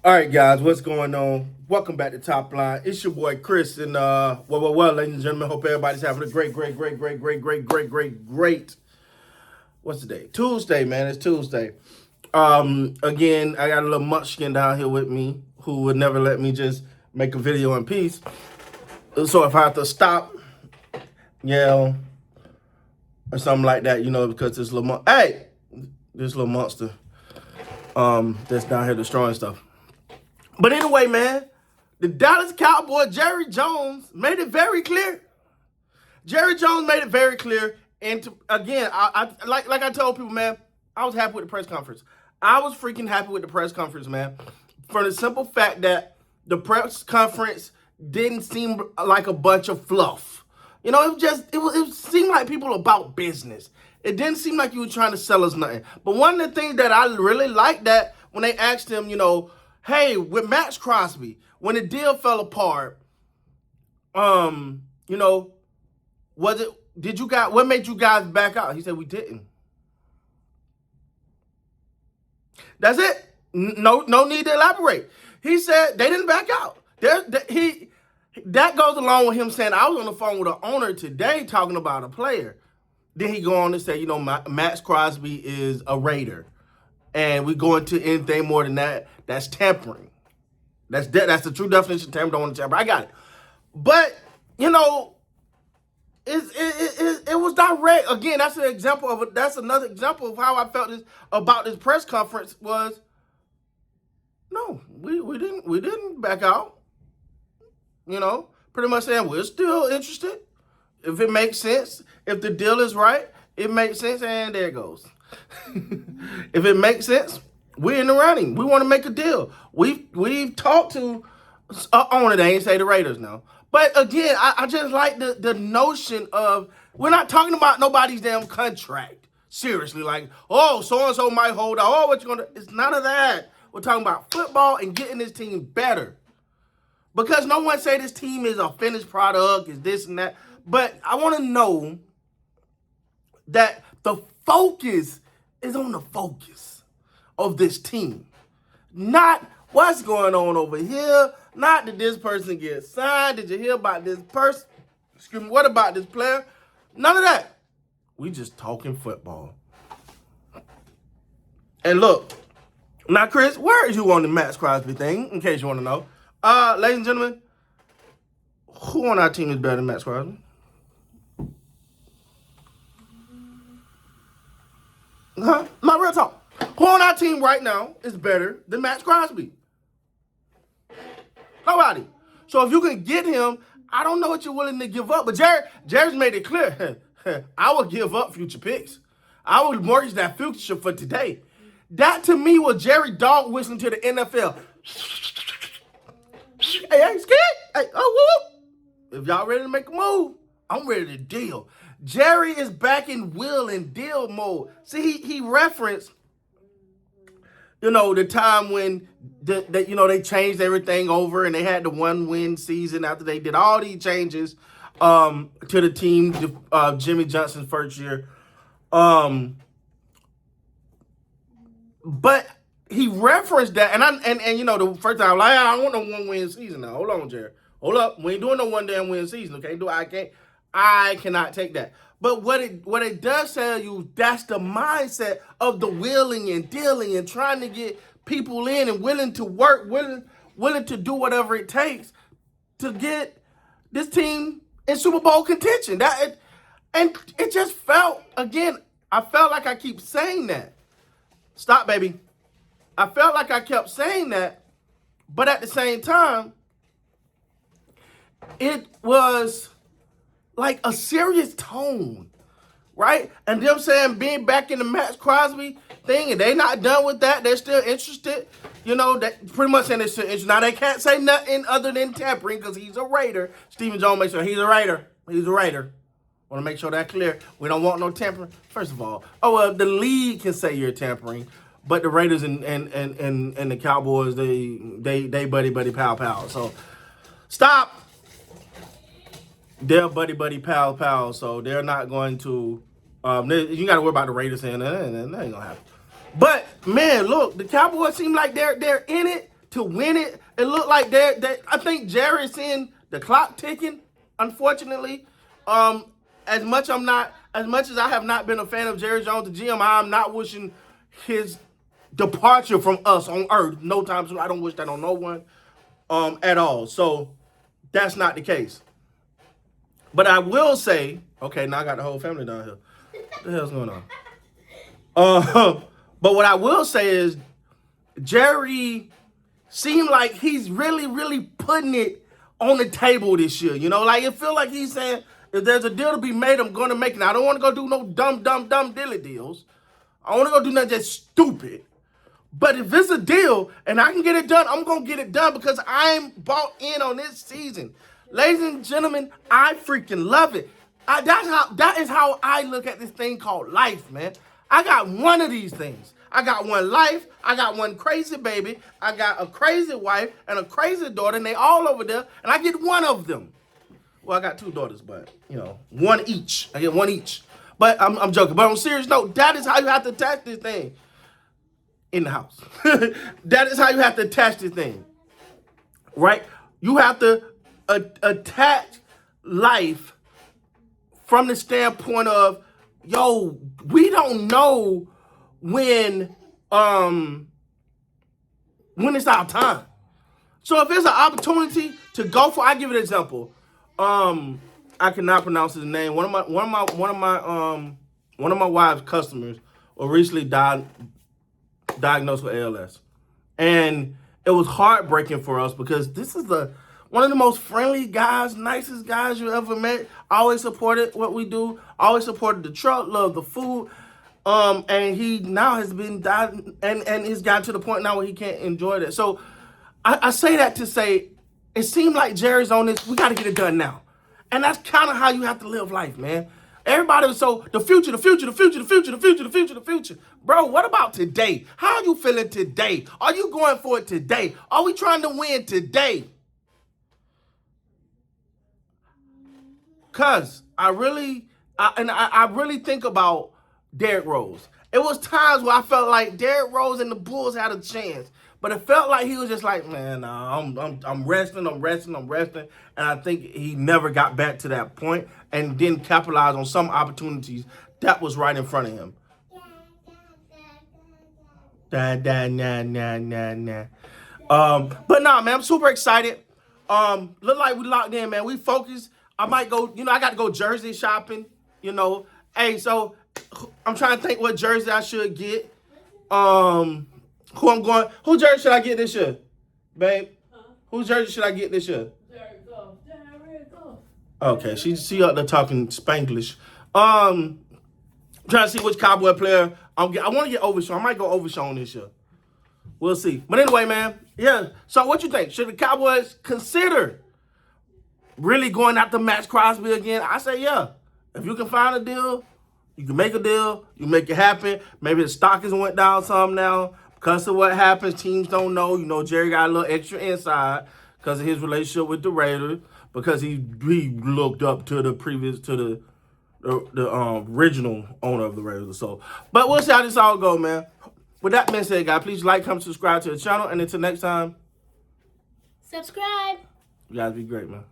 All right, guys, what's going on? Welcome back to Top Line. It's your boy Chris, and well, ladies and gentlemen, hope everybody's having a great. What's the day? Tuesday, man. It's Tuesday. Again, I got a little munchkin down here with me who would never let me just make a video in peace. So if I have to stop, yell, or something like that, because this little monster, that's down here destroying stuff. But anyway, man, the Dallas Cowboys, Jerry Jones, made it very clear. Jerry Jones made it very clear. And again, like I told people, man, I was happy with the press conference. I was freaking happy with the press conference, man, for the simple fact that the press conference didn't seem like a bunch of fluff. It seemed like people about business. It didn't seem like you were trying to sell us nothing. But one of the things that I really liked that when they asked him, hey, with Maxx Crosby, when the deal fell apart, what made you guys back out? He said, we didn't. That's it. No need to elaborate. He said they didn't back out. That goes along with him saying, I was on the phone with an owner today talking about a player. Then he go on to say, Maxx Crosby is a Raider. And we go into anything more than that, that's tampering. That's the true definition of tampering. Don't want to tamper. I got it. But, it was direct. Again, that's another example of how I felt about this press conference was, no, we didn't back out. Pretty much saying we're still interested. If it makes sense, if the deal is right, it makes sense, and there it goes. If it makes sense, we're in the running. We want to make a deal. We've talked to owner. They ain't say the Raiders now. But again, I just like the notion of we're not talking about nobody's damn contract. Seriously, like, oh, so-and-so might hold out. Oh, what you gonna do? It's none of that. We're talking about football and getting this team better. Because no one say this team is a finished product, is this and that. But I want to know that the focus is on the focus of this team. Not what's going on over here. Not that this person gets signed. Did you hear about this person? Excuse me, what about this player? None of that. We just talking football. And look, now Chris, where is you on the Maxx Crosby thing, in case you want to know? Ladies and gentlemen, who on our team is better than Maxx Crosby? Not real talk. Who on our team right now is better than Maxx Crosby? Nobody. So if you can get him, I don't know what you're willing to give up. But Jerry's made it clear. I will give up future picks. I will mortgage that future for today. That to me was Jerry dog whistling to the NFL. Hey, scared? Hey, if y'all ready to make a move, I'm ready to deal. Jerry is back in will and deal mode. See, he referenced, the time when they changed everything over and they had the 1-win season after they did all these changes to the team, Jimmy Johnson's first year. But he referenced that, and the first time, like, I don't want no 1-win season now. Hold on, Jerry. Hold up. We ain't doing no 1-win season. Okay, I cannot take that. But what it does tell you, that's the mindset of the willing and dealing and trying to get people in and willing to work, willing to do whatever it takes to get this team in Super Bowl contention. And it just felt, again, I felt like I keep saying that. Stop, baby. I felt like I kept saying that, but at the same time, it was like a serious tone, right? And them saying being back in the Maxx Crosby thing, and they not done with that. They're still interested. That pretty much saying they're still interested. Now, they can't say nothing other than tampering because he's a Raider. Stephen Jones makes sure he's a Raider. He's a Raider. Want to make sure that's clear. We don't want no tampering. First of all, the league can say you're tampering, but the Raiders and the Cowboys, they buddy pal. So stop. They're buddy pal. So they're not going to. You got to worry about the Raiders saying that ain't gonna happen. But man, look, the Cowboys seem like they're in it. to win it. It looked like I think Jerry is seeing the clock ticking, unfortunately. As much as I have not been a fan of Jerry Jones, the GM, I'm not wishing his departure from us on earth no time soon. I don't wish that on no one at all. So that's not the case. But I will say, okay, now I got the whole family down here. What the hell's going on? But what I will say is Jerry seemed like he's really, really putting it on the table this year. You know, like it feels like he's saying, if there's a deal to be made, I'm going to make it. Now, I don't want to go do no dumb dilly deals. I want to go do nothing just stupid. But if it's a deal and I can get it done, I'm going to get it done because I'm bought in on this season. Ladies and gentlemen, I freaking love it. That is how I look at this thing called life, man. I got one of these things. I got one life. I got one crazy baby. I got a crazy wife and a crazy daughter, and they all over there, and I get one of them. Well, I got two daughters, but, you know, one each. I get one each. But I'm joking. But on a serious note, that is how you have to attach this thing in the house. That is how you have to attach this thing, right? You have to attach life from the standpoint of, yo, we don't know when it's our time. So if there's an opportunity to go for, I give it an example. I cannot pronounce his name. One of my wife's customers were recently diagnosed with ALS, and it was heartbreaking for us because this is one of the most friendly guys, nicest guys you ever met. Always supported what we do. Always supported the truck, loved the food. And he now has been died, and he's gotten to the point now where he can't enjoy that. So I say that to say, it seemed like Jerry's on this. We got to get it done now. And that's kind of how you have to live life, man. Everybody was so, the future. Bro, what about today? How are you feeling today? Are you going for it today? Are we trying to win today? Because I really think about Derrick Rose. It was times where I felt like Derrick Rose and the Bulls had a chance. But it felt like he was just like, man, I'm resting. And I think he never got back to that point and didn't capitalize on some opportunities that was right in front of him. But nah, man, I'm super excited. Look like we locked in, man. We focused. I might go, I got to go jersey shopping, Hey, so I'm trying to think what jersey I should get. Who jersey should I get this year, babe? Huh? Whose jersey should I get this year? Derrick Goff. Okay, she out there talking Spanglish. Trying to see which Cowboy player I want to get Overshown. I might go Overshown this year. We'll see. But anyway, man, yeah. So what you think? Should the Cowboys consider really going after Maxx Crosby again? I say yeah. If you can find a deal, you can make a deal. You make it happen. Maybe the stock has went down some now. Because of what happens, teams don't know. Jerry got a little extra inside because of his relationship with the Raiders. Because he looked up to the original owner of the Raiders. So, but we'll see how this all go, man. With that being said, guys, please like, comment, subscribe to the channel. And until next time, subscribe. You guys be great, man.